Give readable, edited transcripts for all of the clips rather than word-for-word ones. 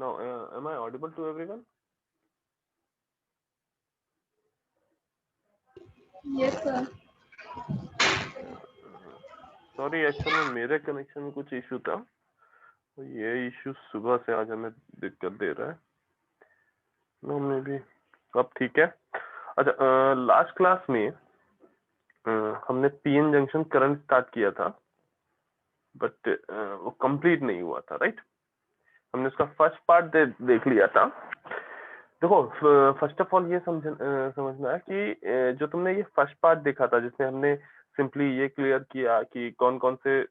Now, am I audible to everyone? Yes, sir. Sorry, actual में मेरे connection में कुछ इशू था, तो ये इशू सुबह से आज हमें दिक्कत दे रहा है। नो मे बी अब ठीक है। अच्छा, लास्ट क्लास में हमने पीएन जंक्शन करंट स्टार्ट किया था, बट वो कंप्लीट नहीं हुआ था, राइट? हमने उसका फर्स्ट पार्ट देख लिया था। देखो, फर्स्ट ऑफ ऑल ये समझना है कि जो तुमने ये फर्स्ट पार्ट देखा था, जिसमें हमने सिंपली ये क्लियर किया कि कौन कौन से,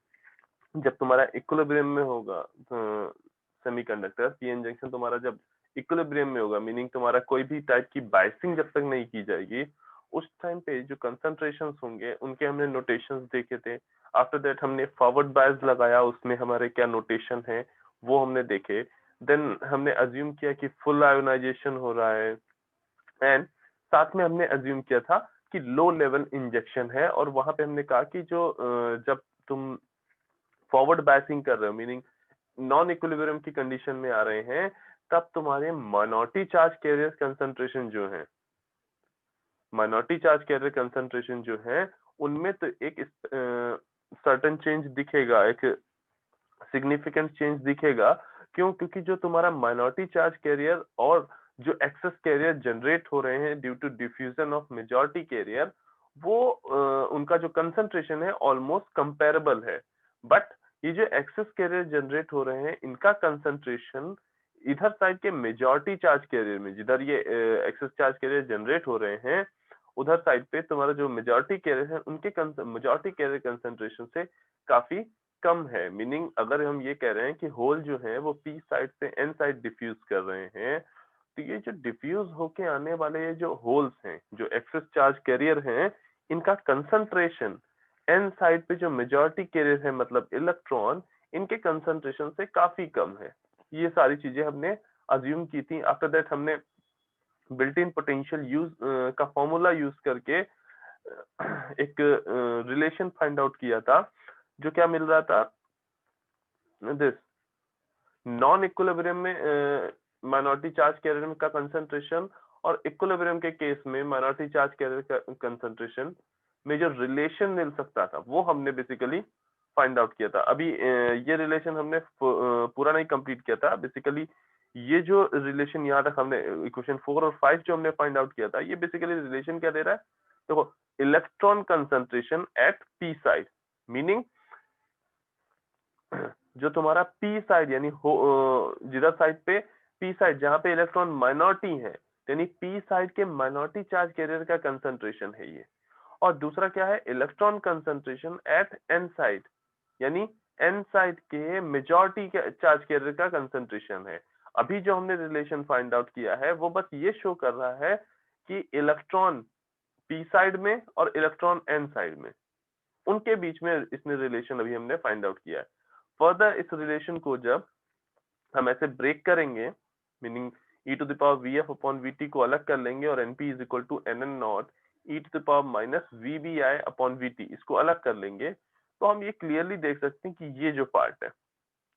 जब तुम्हारा इक्विलिब्रियम में होगा सेमीकंडक्टर, पीएन जंक्शन तुम्हारा जब इक्विलिब्रियम में होगा, मीनिंग तुम्हारा कोई भी टाइप की बाइसिंग जब तक नहीं की जाएगी, उस टाइम पे जो कंसंट्रेशंस होंगे उनके हमने नोटेशंस देखे थे। आफ्टर दैट हमने फॉरवर्ड बायस लगाया, उसमें हमारे क्या नोटेशन है वो हमने देखे। देन हमने अज्यूम किया कि फुल आयोनाइजेशन हो रहा है, एंड साथ में हमने अज्यूम किया था कि लो लेवल इंजेक्शन है। और वहां पे हमने कहा कि जो जब तुम फॉरवर्ड बायसिंग कर रहे हो, मीनिंग नॉन इक्विलिब्रियम की कंडीशन में आ रहे हैं, तब तुम्हारे माइनॉरिटी चार्ज कैरियर कंसंट्रेशन जो है, माइनॉरिटी चार्ज कैरियर कंसंट्रेशन जो है, उनमें तो एक सर्टेन चेंज दिखेगा, एक सिग्निफिकेंट चेंज दिखेगा। क्यों? क्योंकि जो तुम्हारा माइनॉरिटी चार्ज कैरियर और जो एक्सेस कैरियर जनरेट हो रहे हैं due to diffusion of majority carrier, वो उनका जो कंसंट्रेशन है ऑलमोस्ट कंपेरेबल है। बट ये जो एक्सेस कैरियर जनरेट हो रहे हैं, इनका कंसंट्रेशन इधर साइड के मेजॉरिटी चार्ज कैरियर में, जिधर ये एक्सेस चार्ज कैरियर जनरेट हो रहे हैं, उधर साइड पे तुम्हारा जो मेजॉरिटी कैरियर है, उनके मेजॉरिटी कैरियर कंसंट्रेशन से काफी कम है। मीनिंग अगर हम ये कह रहे हैं कि होल जो है वो पी साइड से एन साइड डिफ्यूज कर रहे हैं, तो ये जो डिफ्यूज होके आने वाले ये जो होल्स हैं, जो एक्सेस चार्ज कैरियर हैं, इनका कंसंट्रेशन एन साइड पे जो मेजॉरिटी कैरियर है, मतलब इलेक्ट्रॉन, इनके कंसंट्रेशन से काफी कम है। ये सारी चीजें हमने अज्यूम की थी। आफ्टर दैट हमने बिल्ट इन पोटेंशियल यूज का फॉर्मूला यूज करके एक रिलेशन फाइंड आउट किया था, जो क्या मिल रहा था, दिस नॉन इक्विलिब्रियम में माइनॉरिटी चार्ज कैरियर का कंसंट्रेशन और इक्विलिब्रियम के केस में माइनॉरिटी चार्ज कैरियर का कंसंट्रेशन में जो रिलेशन मिल सकता था, वो हमने बेसिकली फाइंड आउट किया था। अभी ये रिलेशन हमने पूरा नहीं कंप्लीट किया था। बेसिकली ये जो रिलेशन यहाँ तक हमने इक्वेशन 4 और 5 जो हमने फाइंड आउट किया था, ये बेसिकली रिलेशन क्या दे रहा है? देखो, electron concentration at P side, meaning जो तुम्हारा पी साइड यानी जिधर साइड पे पी साइड, जहां पे इलेक्ट्रॉन माइनॉरिटी है, यानी पी साइड के माइनॉरिटी चार्ज कैरियर का कंसंट्रेशन है ये। और दूसरा क्या है? Electron concentration at N side, यानी एन साइड के मेजॉरिटी चार्ज कैरियर का कंसंट्रेशन है। अभी जो हमने रिलेशन फाइंड आउट किया है, वो बस ये शो कर रहा है कि इलेक्ट्रॉन पी साइड में और इलेक्ट्रॉन एन साइड में, उनके बीच में इसने रिलेशन अभी हमने फाइंड आउट किया है। फर्दर इस रिलेशन को जब हम ऐसे ब्रेक करेंगे, meaning e to the power vf upon vt को अलग कर लेंगे और np is equal to nn not e to the power minus vbi upon vt, इसको अलग कर लेंगे, तो हम ये क्लियरली देख सकते हैं कि ये जो पार्ट है,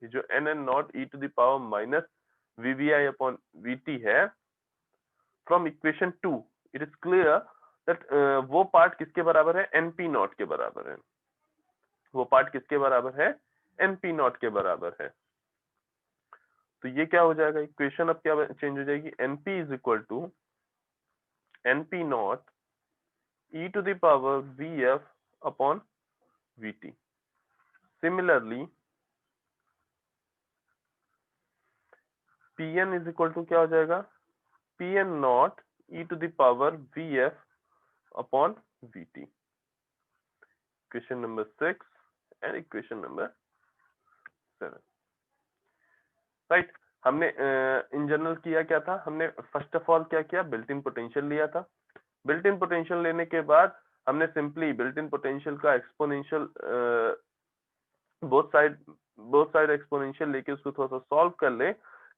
ये जो nn not e to the power minus vbi upon vt है, from equation 2 it is clear that वो पार्ट किसके बराबर है? np नॉट के बराबर है। वो पार्ट किसके बराबर है? np नॉट के बराबर है। तो ये क्या हो जाएगा? इक्वेशन अब क्या चेंज हो जाएगी? np is equal to np not e to the power vf upon vt। Similarly pn is equal to क्या हो जाएगा? pn not e to the power vf upon vt। Equation number 6 and equation number 7, right? हमने in general किया क्या था? हमने first of all क्या किया? बिल्ट इन पोटेंशियल लिया था। बिल्ट इन पोटेंशियल लेने के बाद हमने सिंपली बिल्ट इन पोटेंशियल का एक्सपोनेंशियल बोथ साइड एक्सपोनेंशियल लेके उसको थोड़ा सा सॉल्व कर ले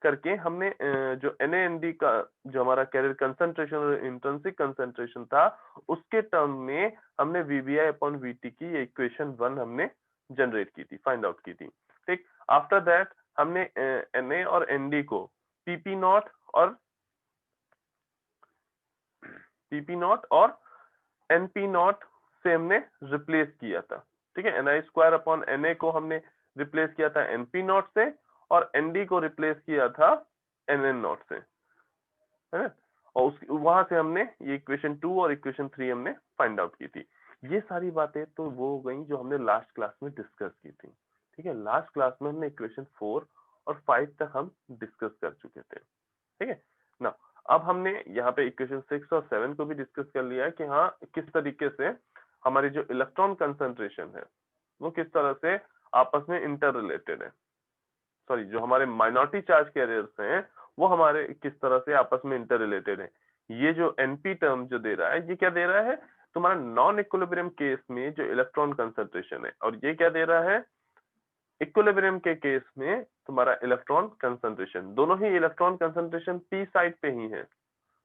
करके हमने जो NaND का जो हमारा कैरियर कंसंट्रेशन और इंट्रिंसिक कंसंट्रेशन था, उसके टर्म में हमने VBI अपॉन VT की ये इक्वेशन 1 हमने जनरेट की थी, फाइंड आउट की थी। ठीक, आफ्टर दैट हमने Na और ND को पीपी नॉट और एनपी नॉट से हमने रिप्लेस किया था, ठीक है। ni² अपॉन Na को हमने रिप्लेस किया था एनपी नॉट से, और एनडी को रिप्लेस किया था एनएन नॉट से, है ना। और उस वहां से हमने ये इक्वेशन 2 और इक्वेशन 3 हमने फाइंड आउट की थी। ये सारी बातें तो वो हो गई जो हमने लास्ट क्लास में डिस्कस की थी, ठीक है। लास्ट क्लास में हमने इक्वेशन 4 और 5 तक हम डिस्कस कर चुके थे, ठीक है ना। अब हमने यहाँ पे इक्वेशन 6 और 7 को भी डिस्कस कर लिया है कि हाँ किस तरीके से हमारी जो इलेक्ट्रॉन कंसंट्रेशन है वो किस तरह से आपस में इंटर रिलेटेड है, सॉरी जो हमारे माइनॉरिटी चार्ज कैरियर्स हैं वो हमारे किस तरह से आपस में इंटर रिलेटेड है। ये जो एनपी टर्म जो दे रहा है ये क्या दे रहा है, तुम्हारा नॉन इक्विलिब्रियम केस में जो इलेक्ट्रॉन कंसंट्रेशन है, और ये क्या दे रहा है, इक्विलिब्रियम के केस में तुम्हारा इलेक्ट्रॉन कंसंट्रेशन। दोनों ही इलेक्ट्रॉन कंसंट्रेशन पी साइड पे ही है,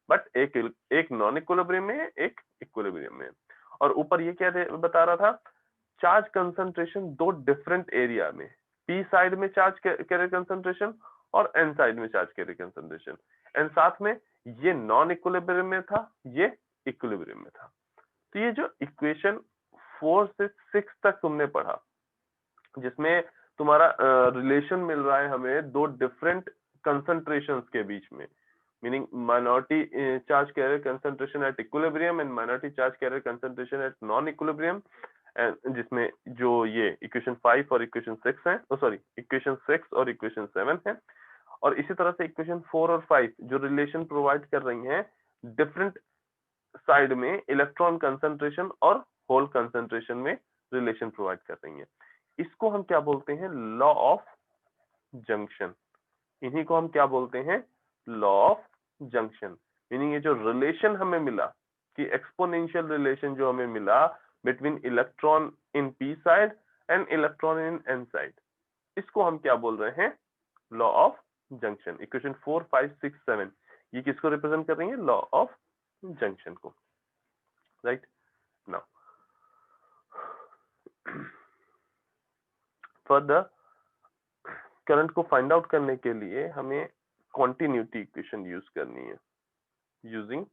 बट एक नॉन इक्विलिब्रियम में है, एक इक्विलिब्रियम में है। और ऊपर ये क्या बता रहा था, चार्ज कंसंट्रेशन दो डिफरेंट एरिया में, पी साइड में चार्ज कैरियर कंसंट्रेशन और एन साइड में चार्ज कैरियर कंसंट्रेशन, एंड साथ में ये नॉन इक्विलिब्रियम में था, ये इक्विलिब्रियम में था। तो ये जो इक्वेशन 4 से 6 तक तुमने पढ़ा, जिसमें तुम्हारा रिलेशन मिल रहा है हमें दो डिफरेंट कंसंट्रेशंस के बीच में, meaning minority charge carrier concentration at equilibrium and minority charge carrier concentration at non equilibrium, जिसमें जो ये इक्वेशन 5 और इक्वेशन 6 है, सॉरी इक्वेशन 6 और इक्वेशन 7 है। और इसी तरह से इक्वेशन 4 और 5 जो रिलेशन प्रोवाइड कर रही हैं डिफरेंट साइड में इलेक्ट्रॉन कंसंट्रेशन और होल कंसंट्रेशन में रिलेशन प्रोवाइड कर रही हैं। इसको हम क्या बोलते हैं, लॉ ऑफ जंक्शन। इन्हीं को हम क्या बोलते हैं, लॉ ऑफ जंक्शन। मीनिंग ये जो रिलेशन हमें मिला कि एक्सपोनेंशियल रिलेशन जो हमें मिला between electron in P side and electron in n side, इसको हम क्या बोल रहे हैं, लॉ ऑफ जंक्शन। इक्वेशन 4, 5, 6, 7 ये किसको रिप्रेजेंट कर रही है, लॉ ऑफ जंक्शन को, राइट। नाउ फर्दर करंट को फाइंड आउट करने के लिए हमें कॉन्टिन्यूटी इक्वेशन यूज करनी है, using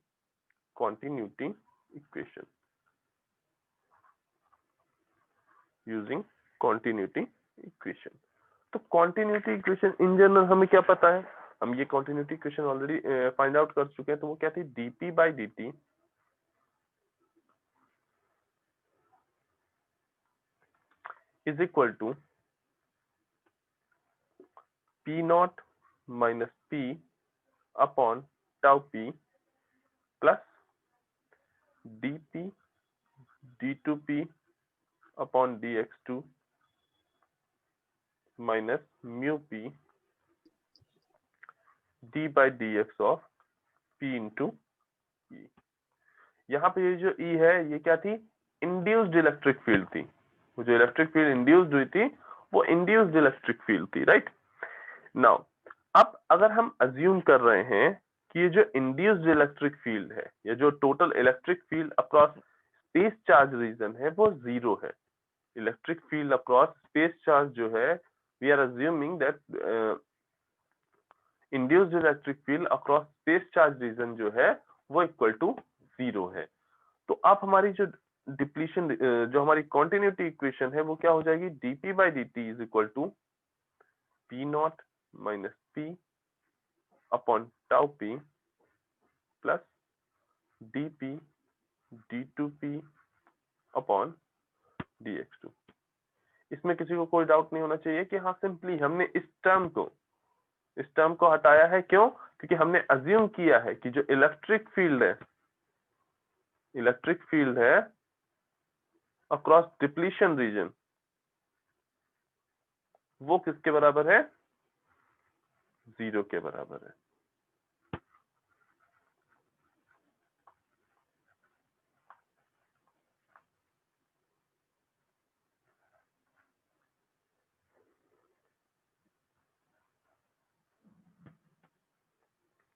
continuity equation, using continuity equation. तो कॉन्टिन्यूटी इक्वेशन इन जनरल हमें क्या पता है, हम ये continuity equation already find out कर चुके हैं। तो वो क्या थी, dp by dt is equal to p not minus p upon tau p plus dp d2p upon dx2 minus mu p d by dx of p into e। यहाँ पे ये जो E है ये क्या थी, इंड्यूस्ड इलेक्ट्रिक फील्ड थी। वो जो इलेक्ट्रिक फील्ड इंड्यूस्ड हुई थी वो इंड्यूस्ड इलेक्ट्रिक फील्ड थी, राइट। नाउ अब अगर हम अज्यूम कर रहे हैं कि ये जो इंड्यूस्ड इलेक्ट्रिक फील्ड है, ये जो total electric field across space charge region है वो 0 है। Electric field across space charge जो है, we are assuming that induced electric field across space charge region जो है वो इक्वल टू 0 है। तो अब हमारी जो डिप्लीशन जो हमारी कॉन्टिन्यूटी इक्वेशन है वो क्या हो जाएगी, dp by dt is equal to p not minus p upon tau p plus dp d2p upon dx2। इसमें किसी को कोई डाउट नहीं होना चाहिए कि हाँ सिंपली हमने इस टर्म को हटाया है। क्यों, क्योंकि हमने अज्यूम किया है कि जो इलेक्ट्रिक फील्ड है अक्रॉस डिप्लीशन रीजन वो किसके बराबर है, 0 के बराबर है।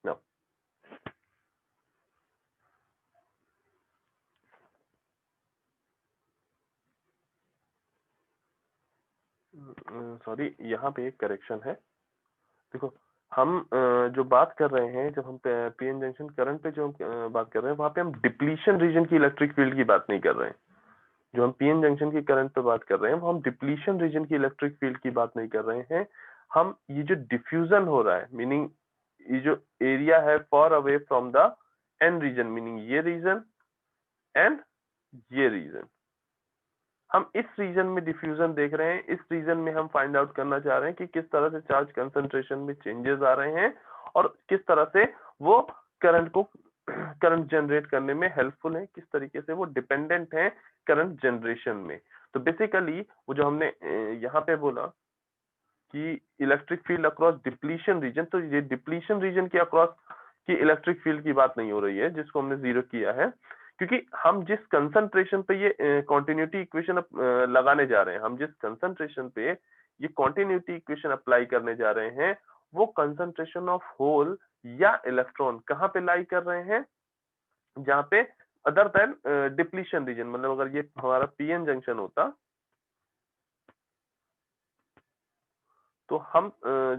Now, सॉरी यहाँ पे एक करेक्शन है। देखो हम जो बात कर रहे हैं, जब हम पीएन जंक्शन करंट पे जो हम बात कर रहे हैं, वहां पे हम डिप्लीशन रीजन की इलेक्ट्रिक फील्ड की बात नहीं कर रहे हैं। जो हम पीएन जंक्शन की करंट पे बात कर रहे हैं, वो हम डिप्लीशन रीजन की इलेक्ट्रिक फील्ड की बात नहीं कर रहे हैं। हम ये जो डिफ्यूजन हो रहा है, मीनिंग ये जो एरिया है far away from the N region, meaning ये रीजन एंड ये रीजन, हम इस रीजन में डिफ्यूजन देख रहे हैं। इस रीजन में हम फाइंड आउट करना चाह रहे हैं कि किस तरह से चार्ज कंसंट्रेशन में चेंजेस आ रहे हैं और किस तरह से वो करंट जनरेट करने में हेल्पफुल है, किस तरीके से वो डिपेंडेंट है करंट जनरेशन में। तो बेसिकली वो जो हमने यहाँ पे बोला कि electric field across depletion region, तो ये डिप्लीशन रीजन के अक्रॉस की इलेक्ट्रिक फील्ड की बात नहीं हो रही है, जिसको हमने जीरो किया है, क्योंकि हम जिस कंसंट्रेशन पे ये कॉन्टिन्यूटी इक्वेशन लगाने जा रहे हैं, हम जिस कंसंट्रेशन पे ये कॉन्टिन्यूटी इक्वेशन अप्लाई करने जा रहे हैं, वो कंसंट्रेशन ऑफ होल या इलेक्ट्रॉन कहाँ पे लाई कर रहे हैं, जहाँ पे अदर देन डिप्लीशन रीजन। मतलब अगर ये हमारा पीएन जंक्शन होता तो हम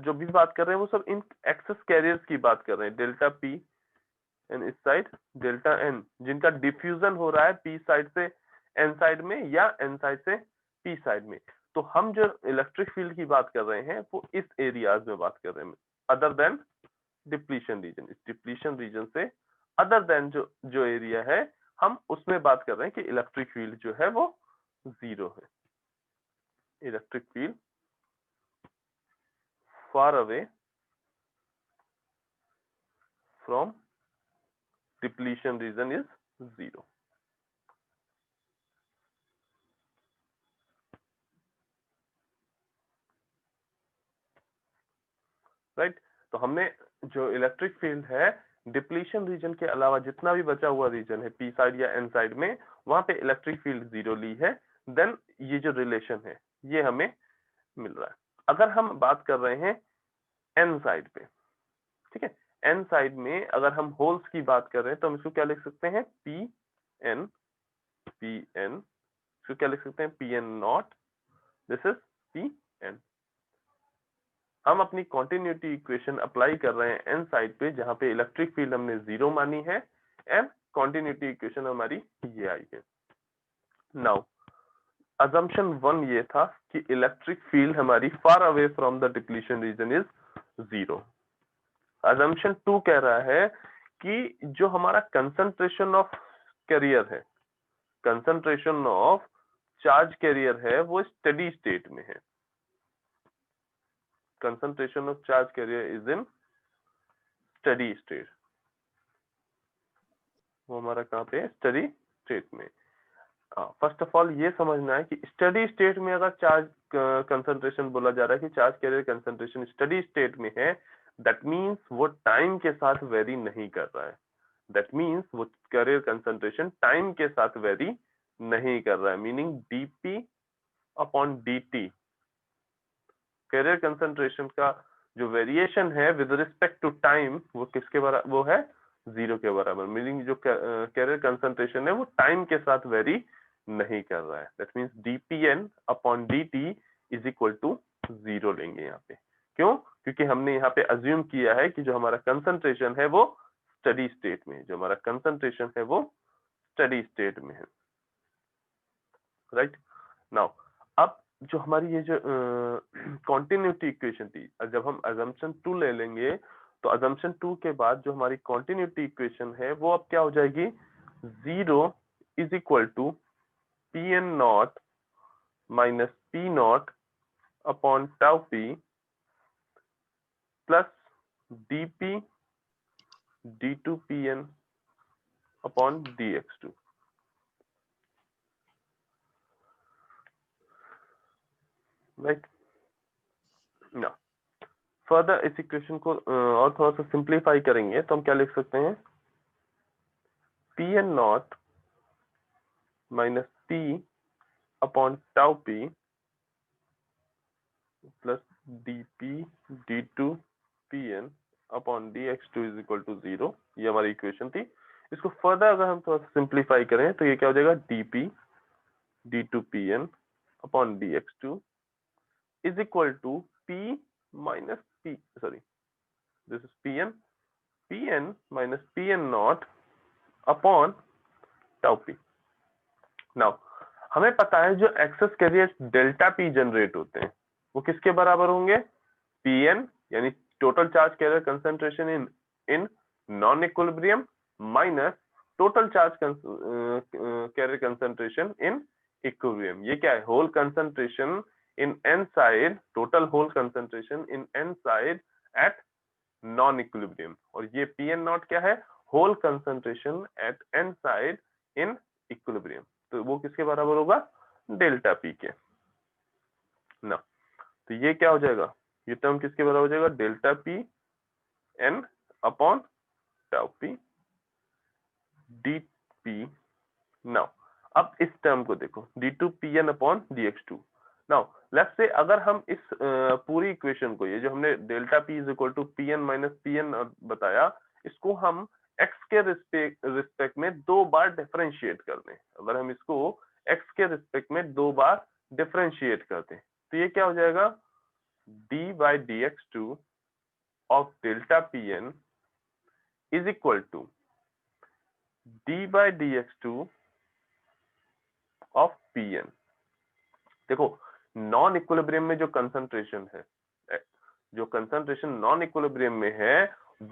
जो भी बात कर रहे हैं वो सब इन एक्सेस कैरियर्स की बात कर रहे हैं, डेल्टा पी एन इस साइड, डेल्टा एन जिनका डिफ्यूजन हो रहा है पी साइड से एन साइड में या एन साइड से पी साइड में। तो हम जो इलेक्ट्रिक फील्ड की बात कर रहे हैं वो इस एरियाज में बात कर रहे हैं, अदर देन डिप्लीशन रीजन। इस डिप्लीशन रीजन से अदर देन जो जो एरिया है, हम उसमें बात कर रहे हैं कि इलेक्ट्रिक फील्ड जो है वो जीरो है। Electric field far away from depletion region is zero. Right. तो हमने जो इलेक्ट्रिक फील्ड है डिप्लीशन रीजन के अलावा जितना भी बचा हुआ रीजन है पी साइड या एन साइड में, वहां पे इलेक्ट्रिक फील्ड जीरो ली है। देन ये जो रिलेशन है ये हमें मिल रहा है। अगर हम बात कर रहे हैं एन साइड पे, ठीक है, एन साइड में अगर हम होल्स की बात कर रहे हैं तो हम इसको क्या लिख सकते हैं, पी एन, इसको क्या लिख सकते हैं, P N not, this is P N. हम अपनी कॉन्टिन्यूटी इक्वेशन अप्लाई कर रहे हैं एन साइड पे, जहां पे इलेक्ट्रिक फील्ड हमने जीरो मानी है एंड कॉन्टिन्यूटी इक्वेशन हमारी ये आई है। नाउ assumption 1 ये था कि इलेक्ट्रिक फील्ड हमारी far away from the depletion region is zero. assumption 2 कह रहा है कि जो हमारा कंसंट्रेशन ऑफ कैरियर है, कंसंट्रेशन ऑफ चार्ज कैरियर है, वो स्टेडी स्टेट में है। concentration of charge carrier is in steady state, वो हमारा कहाँ पे है, स्टेडी स्टेट में। फर्स्ट ऑफ ऑल ये समझना है कि स्टेडी स्टेट में अगर चार्ज कंसंट्रेशन बोला जा रहा है कि charge carrier concentration steady state में है, दैट मींस वो टाइम के साथ वेरी नहीं कर रहा है। दैट मींस वो कैरियर कंसंट्रेशन टाइम के साथ वेरी नहीं कर रहा है, meaning dp upon dt carrier concentration का जो वेरिएशन है विद रिस्पेक्ट टू टाइम वो किसके बराबर, वो है जीरो के बराबर। मीनिंग जो कैरियर कंसंट्रेशन है वो टाइम के साथ वेरी नहीं कर रहा है। That means dpn upon dt is equal to zero लेंगे यहाँ पे। क्यों? क्योंकि हमने यहाँ पे अज्यूम किया है कि जो हमारा कंसंट्रेशन है वो स्टडी स्टेट में, जो हमारा कंसंट्रेशन है वो स्टडी स्टेट में है। राइट। नाउ अब जो हमारी ये जो कॉन्टिन्यूटी इक्वेशन थी, जब हम assumption 2 ले लेंगे तो assumption 2 के बाद जो हमारी कॉन्टिन्यूटी इक्वेशन है वो अब क्या हो जाएगी, zero is equal to p N not minus p not upon tau p plus d p d two p n upon d x two. Right. ना फर्दर इस इक्वेशन को और थोड़ा सा सिंप्लीफाई करेंगे तो हम क्या लिख सकते हैं, P N not minus p upon tau p plus d p d two p n upon d x two is equal to zero. ये हमारी इक्वेशन थी। इसको फर्दर अगर हम थोड़ा सा सिंप्लीफाई करें तो ये क्या हो जाएगा, d p d two p n upon d x two is equal to p minus p, sorry this is Pn minus Pn not upon tau p. Now हमें पता है जो excess carrier delta p generate होते हैं वो किसके बराबर होंगे? Pn यानी total charge carrier concentration in non equilibrium minus total charge carrier concentration in equilibrium. ये क्या है? Hole concentration in n side, total hole concentration in n side at non equilibrium. और ये Pn नॉट क्या है? Hole concentration at N side in equilibrium. तो वो किसके बराबर होगा? डेल्टा पी के ना। तो ये क्या हो जाएगा? ये टर्म किसके बराबर हो जाएगा? Delta P n upon tau p d p. Now अब इस टर्म को देखो, d2pn upon dx2। Now let's say अगर हम इस पूरी इक्वेशन को, ये जो हमने delta p is equal to pn minus pn बताया, इसको हम x के रिस्पेक्ट में 2 बार डिफरेंशिएट कर दें। अगर हम इसको x के रिस्पेक्ट में 2 बार डिफरेंशिएट करते हैं तो ये क्या हो जाएगा? d by dx2 of delta pn is equal to d by dx2 of pn। देखो नॉन इक्विलिब्रियम में जो कंसंट्रेशन है, जो कंसंट्रेशन नॉन इक्विलिब्रियम में है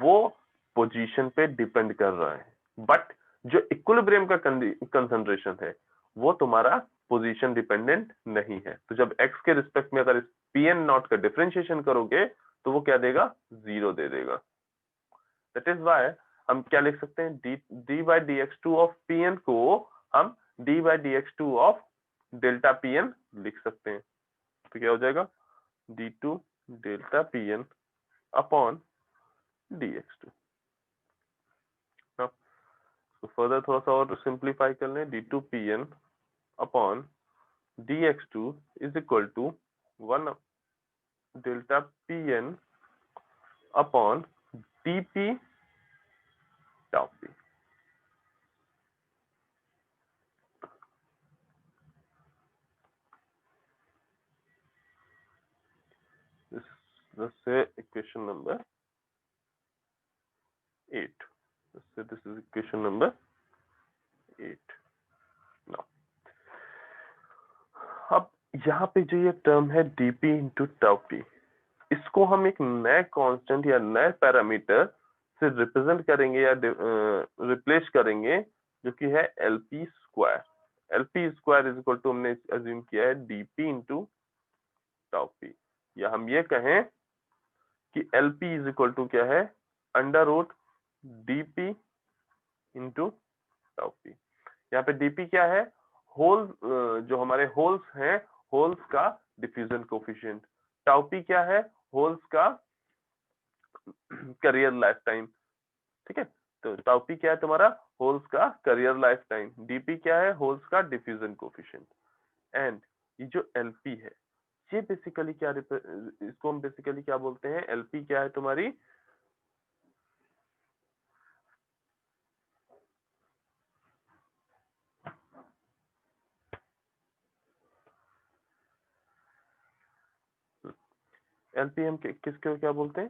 वो पोजीशन पे डिपेंड कर रहा है, बट जो इक्विलिब्रियम का कंसंट्रेशन है वो तुम्हारा पोजीशन डिपेंडेंट नहीं है। तो जब x के रिस्पेक्ट में अगर इस Pn नॉट का डिफरेंशिएशन करोगे तो वो क्या देगा? 0 दे देगा। दैट इज व्हाई हम क्या लिख सकते हैं? d by dx2 of Pn को हम d by dx2 of delta Pn लिख सकते हैं। तो क्या हो जाएगा? d2 delta Pn upon dx2। तो फर्दर थोड़ा सा और सिंप्लीफाई कर लें। d2pn upon dx2 is equal to 1 delta Pn upon dp tau p। Let's say equation number 8। Let's say this is equation number 8। Now, अब यहाँ पे जो ये टर्म है dp इंटू टाउ पी, इसको हम एक नए कांस्टेंट या नए पैरामीटर से रिप्रेजेंट करेंगे या रिप्लेस करेंगे जो कि है l p square. L p square is equal to हमने अज्यूम किया है dp इंटू टाउ पी, या हम ये कहें कि एलपी इज इक्वल टू क्या है? Under root dp into tau p. यहाँ पे dp क्या है? होल, जो हमारे होल्स हैं, होल्स का डिफ्यूजन कोफिशिएंट। टाउ पी क्या है? होल्स का करियर लाइफ टाइम। ठीक है, तो टाउ पी क्या है तुम्हारा? होल्स का करियर लाइफ टाइम। डीपी क्या है? होल्स का डिफ्यूजन कोफिशिएंट। एंड ये जो एलपी है ये बेसिकली क्या, इसको हम बेसिकली क्या बोलते हैं? एलपी क्या है तुम्हारी? एलपी हम किसको क्या बोलते हैं?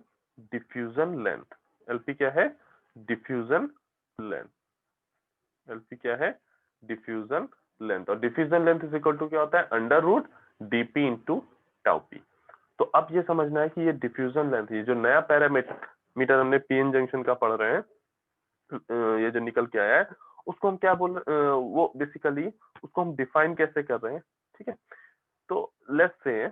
Diffusion length. एलपी क्या है? Diffusion length. एलपी क्या है? Diffusion length. और diffusion length is equal to क्या होता है? Under root D P into tau P. तो अब ये समझना है कि ये डिफ्यूजन लेंथ, ये जो नया पैरामीटर हमने पीएन जंक्शन का पढ़ रहे हैं, ये जो निकल के आया है, उसको हम क्या बोल वो बेसिकली उसको हम डिफाइन कैसे कर रहे हैं? ठीक है, तो let's say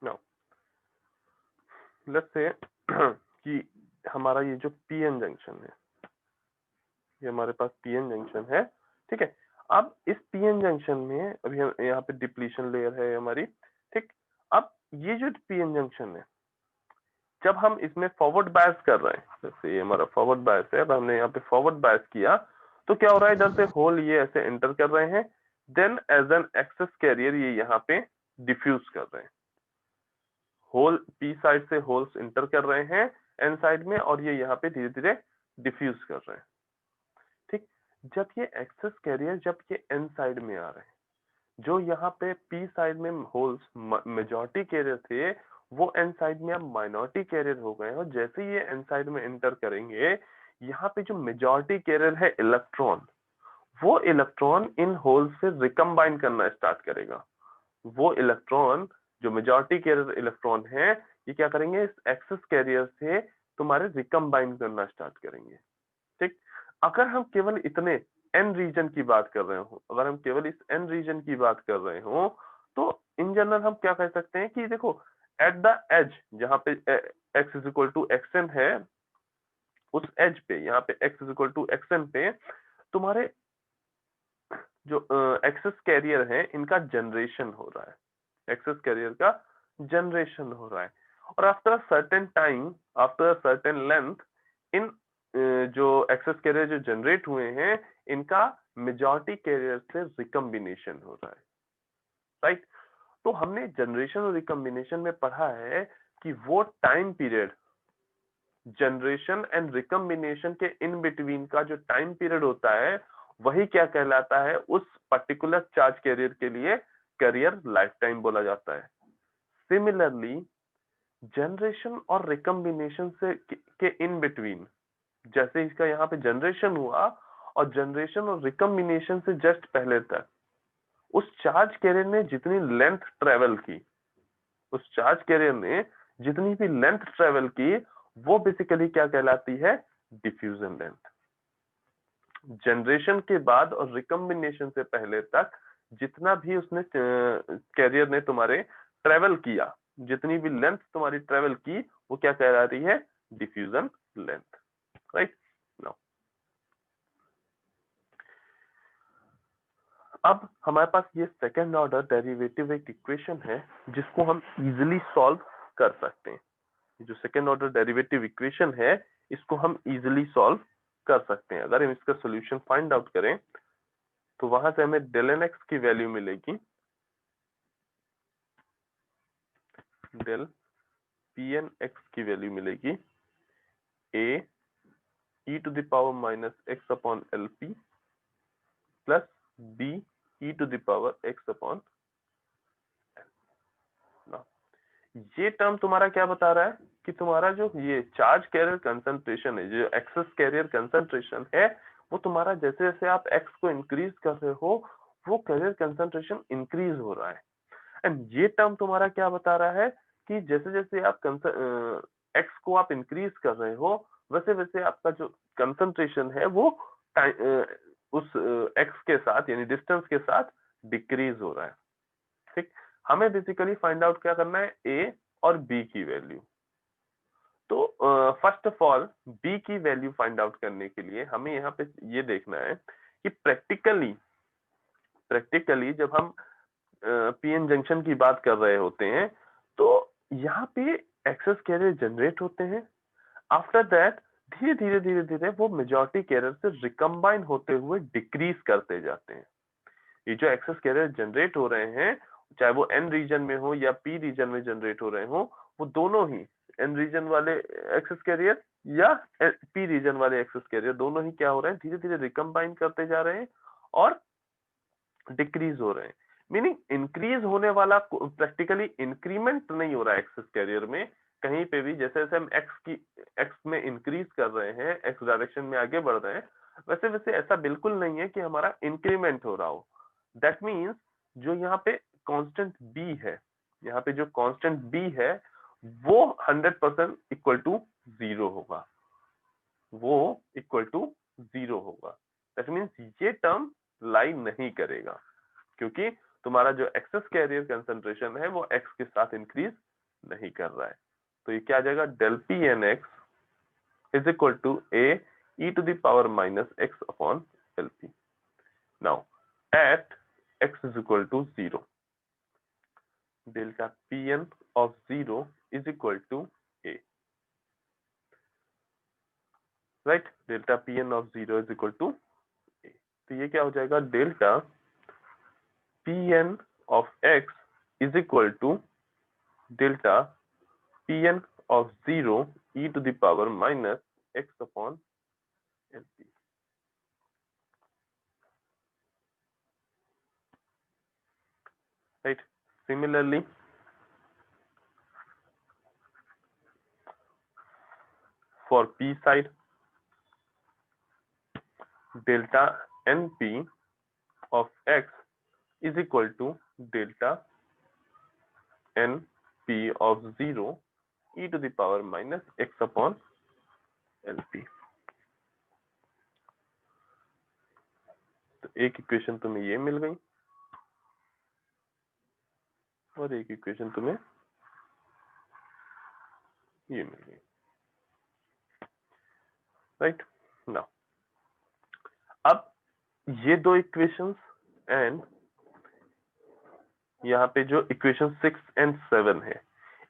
now let's say कि हमारा ये जो पीएन जंक्शन है, ये हमारे पास पीएन जंक्शन है। ठीक है, अब इस पीएन जंक्शन में अभी यहाँ पे डिप्लीशन लेयर है हमारी। ठीक, अब ये जो पीएन जंक्शन है जब हम इसमें फॉरवर्ड बायस कर रहे हैं, जैसे ये हमारा फॉरवर्ड बायस है, अब हमने यहाँ पे फॉरवर्ड बायस किया तो क्या हो रहा है, इधर से होल ये ऐसे एंटर कर रहे हैं, then as an excess carrier ये यहाँ पे डिफ्यूज कर रहे हैं, होल पी साइड से होल्स इंटर कर रहे हैं एन साइड में, और ये यहाँ पे धीरे धीरे डिफ्यूज कर रहे हैं। ठीक, जब ये एक्सेस कैरियर जब ये एन साइड में आ रहे हैं, जो यहाँ पे पी साइड में होल्स मेजॉरिटी कैरियर थे वो एन साइड में अब माइनॉरिटी कैरियर हो गए हैं, और जैसे ही ये एन साइड में एंटर करेंगे, यहाँ पे जो मेजॉरिटी कैरियर है इलेक्ट्रॉन, वो इलेक्ट्रॉन इन होल्स से रिकम्बाइन करना स्टार्ट करेगा। वो इलेक्ट्रॉन जो मेजॉरिटी कैरियर इलेक्ट्रॉन है, ये क्या करेंगे, इस एक्सेस कैरियर से तुम्हारे रिकम्बाइन करना स्टार्ट करेंगे। ठीक, अगर हम केवल इतने एन रीजन की बात कर रहे हो, अगर हम केवल इस एन रीजन की बात कर रहे हो, तो इन जनरल हम क्या कह सकते हैं कि देखो एट द एज जहां पे x is equal to x n है, उस एज पे यहाँ पे x is equal to x n पे तुम्हारे जो एक्सेस कैरियर है इनका जनरेशन हो रहा है, एक्सेस कैरियर का जनरेशन हो रहा है, और after certain time, after certain length, इन जो एक्सेस कैरियर जो जनरेट हुए हैं इनका मेजॉरिटी कैरियर से रिकम्बिनेशन हो रहा है, राइट। तो हमने जनरेशन और रिकम्बिनेशन में पढ़ा है कि वो time period generation and recombination के इन बिटवीन का जो टाइम पीरियड होता है वही क्या कहलाता है, उस पर्टिकुलर चार्ज कैरियर के लिए कैरियर लाइफ टाइम बोला जाता है। सिमिलरली जनरेशन और रिकम्बिनेशन से के इन बिटवीन, जैसे इसका यहाँ पे जनरेशन हुआ और जनरेशन और रिकम्बिनेशन से जस्ट पहले तक उस चार्ज कैरियर ने जितनी लेंथ ट्रेवल की, उस चार्ज कैरियर ने जितनी भी लेंथ ट्रेवल की, वो बेसिकली क्या कहलाती है, डिफ्यूजन लेंथ। जनरेशन के बाद और रिकम्बिनेशन से पहले तक जितना भी उसने कैरियर ने तुम्हारे ट्रेवल किया, जितनी भी लेंथ तुम्हारी ट्रेवल की, वो क्या कह रही है, डिफ्यूजन लेंथ, राइट। नाउ अब हमारे पास ये सेकेंड ऑर्डर डेरिवेटिव एक इक्वेशन है जिसको हम इजिली सॉल्व कर सकते हैं। जो सेकेंड ऑर्डर डेरिवेटिव इक्वेशन है इसको हम इजिली सॉल्व कर सकते हैं। अगर हम इसका सॉल्यूशन फाइंड आउट करें तो वहां से हमें डेल एन एक्स की वैल्यू मिलेगी, डेल पी एन एक्स की वैल्यू मिलेगी A E to the power minus x upon L P plus B E to the power X upon L. ये टर्म तुम्हारा क्या बता रहा है कि तुम्हारा जो ये चार्ज कैरियर कंसंट्रेशन है, जो एक्सेस कैरियर कंसंट्रेशन है, वो तुम्हारा जैसे जैसे आप एक्स को इंक्रीज कर रहे हो वो कैरियर कंसंट्रेशन इंक्रीज हो रहा है। एंड ये टर्म तुम्हारा क्या बता रहा है कि जैसे जैसे आप एक्स को आप इंक्रीज कर रहे हो वैसे वैसे आपका जो कंसंट्रेशन है वो उस एक्स के साथ यानी डिस्टेंस के साथ डिक्रीज हो रहा है। ठीक, हमें बेसिकली फाइंड आउट क्या करना है, ए और बी की वैल्यू। तो फर्स्ट ऑफ ऑल बी की वैल्यू फाइंड आउट करने के लिए हमें यहाँ पे ये देखना है कि प्रैक्टिकली जब हम पीएन जंक्शन की बात कर रहे होते हैं तो यहाँ पे एक्सेस कैरियर जनरेट होते हैं, आफ्टर दैट धीरे धीरे धीरे धीरे वो मेजॉरिटी कैरियर से रिकम्बाइन होते हुए डिक्रीज करते जाते हैं। ये जो एक्सेस कैरियर जनरेट हो रहे हैं चाहे वो एन रीजन में हो या पी रीजन में जनरेट हो रहे हो, वो दोनों ही एन रीजन वाले एक्सेस कैरियर या पी रीजन वाले एक्सेस कैरियर दोनों ही क्या हो रहे हैं, धीरे धीरे रिकम्बाइन करते जा रहे हैं और डिक्रीज हो रहे हैं। मीनिंग इंक्रीज होने वाला प्रैक्टिकली इंक्रीमेंट नहीं हो रहा है एक्सेस कैरियर में कहीं पे भी। जैसे जैसे हम एक्स में इंक्रीज कर रहे हैं, एक्स डायरेक्शन में आगे बढ़ रहे हैं, वैसे वैसे ऐसा बिल्कुल नहीं है कि हमारा इंक्रीमेंट हो रहा हो। दैट मीन्स जो यहाँ पे कांस्टेंट बी है, यहाँ पे जो कांस्टेंट बी है वो 100% इक्वल टू जीरो होगा, वो इक्वल टू जीरो होगा। दैट मीन्स ये टर्म लाई नहीं करेगा क्योंकि तुम्हारा जो एक्सेस कैरियर कंसंट्रेशन है वो एक्स के साथ इंक्रीज नहीं कर रहा है। तो ये क्या आ जाएगा, del P N x is equal to a E to the power minus x upon L p. Now at x is equal to 0, delta Pn of 0 is equal to A. Right, delta P N of 0 is equal to A. तो ये क्या हो जाएगा, delta P N of X is equal to delta P N of 0 e to the power minus x upon L P. Right, similarly for p side, delta np of x is equal to delta np of 0 e to the power minus x upon lp। तो एक equation तुम्हें ये मिल गई और एक equation तुम्हें ये मिल गई। राइट, नाउ अब ये दो इक्वेशंस एंड यहाँ पे जो इक्वेशन 6 एंड 7 है,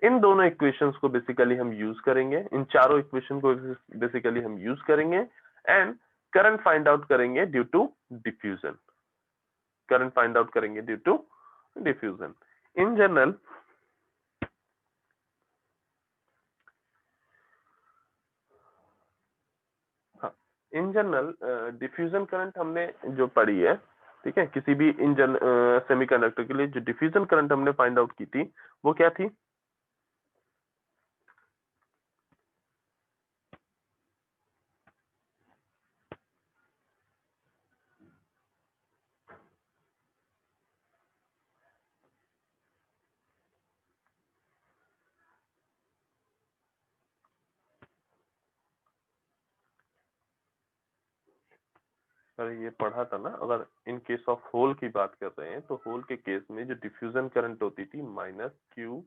इन दोनों इक्वेशंस को बेसिकली हम यूज करेंगे, इन चारों इक्वेशन को बेसिकली हम यूज करेंगे एंड करंट फाइंड आउट करेंगे due to diffusion. Current find out करेंगे due to diffusion. In general in general diffusion current हमने जो पढ़ी है, ठीक है, किसी भी सेमीकंडक्टर के लिए जो डिफ्यूजन करंट हमने फाइंड आउट की थी वो क्या थी, अरे ये पढ़ा था ना। अगर इन केस ऑफ होल की बात कर रहे हैं तो होल के केस में जो डिफ्यूजन करंट होती थी minus q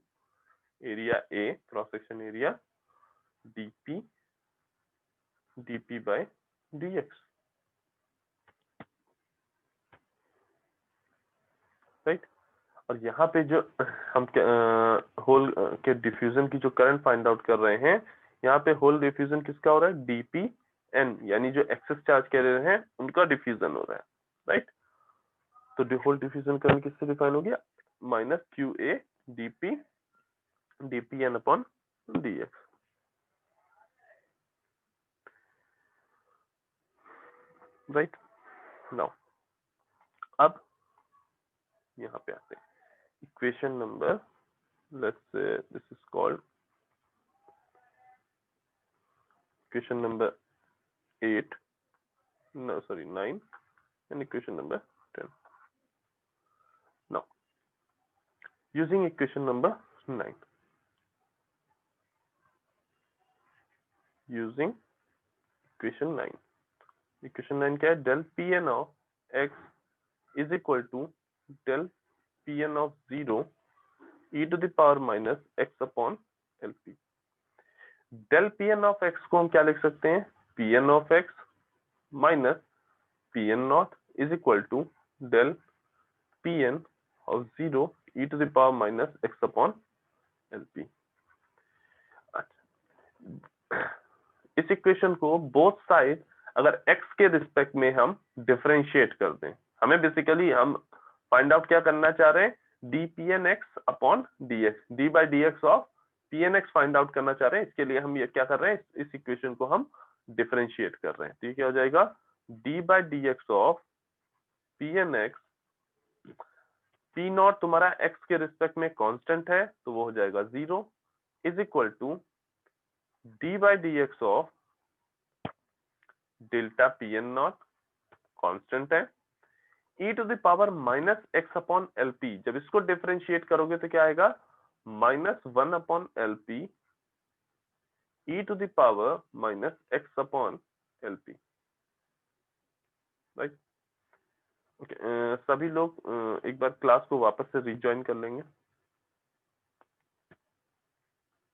area a cross section area d p d p by d x. Right, और यहाँ पे जो हम होल के डिफ्यूजन की जो करंट फाइंड आउट कर रहे हैं, यहाँ पे होल डिफ्यूजन किसका हो रहा है, डीपी एन, यानी जो एक्सेस चार्ज कैरियर हैं उनका डिफ्यूजन हो रहा है। राइट, तो होल डिफ्यूजन करंट किससे डिफाइन हो गया, minus q a d p d p n upon d x. Right, now अब यहाँ पे आते हैं equation number, let's say this is called equation number 8, no sorry 9 and equation number 10. Now using equation number 9, using equation 9, equation 9 क्या है, del pn of x is equal to del pn of 0 e to the power minus x upon lp। del pn of x को हम क्या लिख सकते हैं, pn of x minus pn naught is equal to del pn of 0 e to the power minus x upon lp। इस equation को both side अगर x के रिस्पेक्ट में हम डिफरेंशिएट कर दें, हमें बेसिकली हम फाइंड आउट क्या करना चाह रहे हैं, dpnx upon dx, d by dx of pnx find out करना चाह रहे हैं। इसके लिए हम ये क्या कर रहे हैं, इस इक्वेशन को हम डिफरेंशिएट कर रहे हैं। तो ये क्या हो जाएगा, d by dx of pnx, p not तुम्हारा x के रिस्पेक्ट में कांस्टेंट है तो वो हो जाएगा 0, is equal to d by dx of delta P N not constant है, e to the power minus x upon L p. जब इसको डिफरेंशिएट करोगे तो क्या आएगा, minus 1 upon L p e to the power minus x upon L P. Right, okay, सभी लोग एक बार क्लास को वापस से रिज्वाइन कर लेंगे।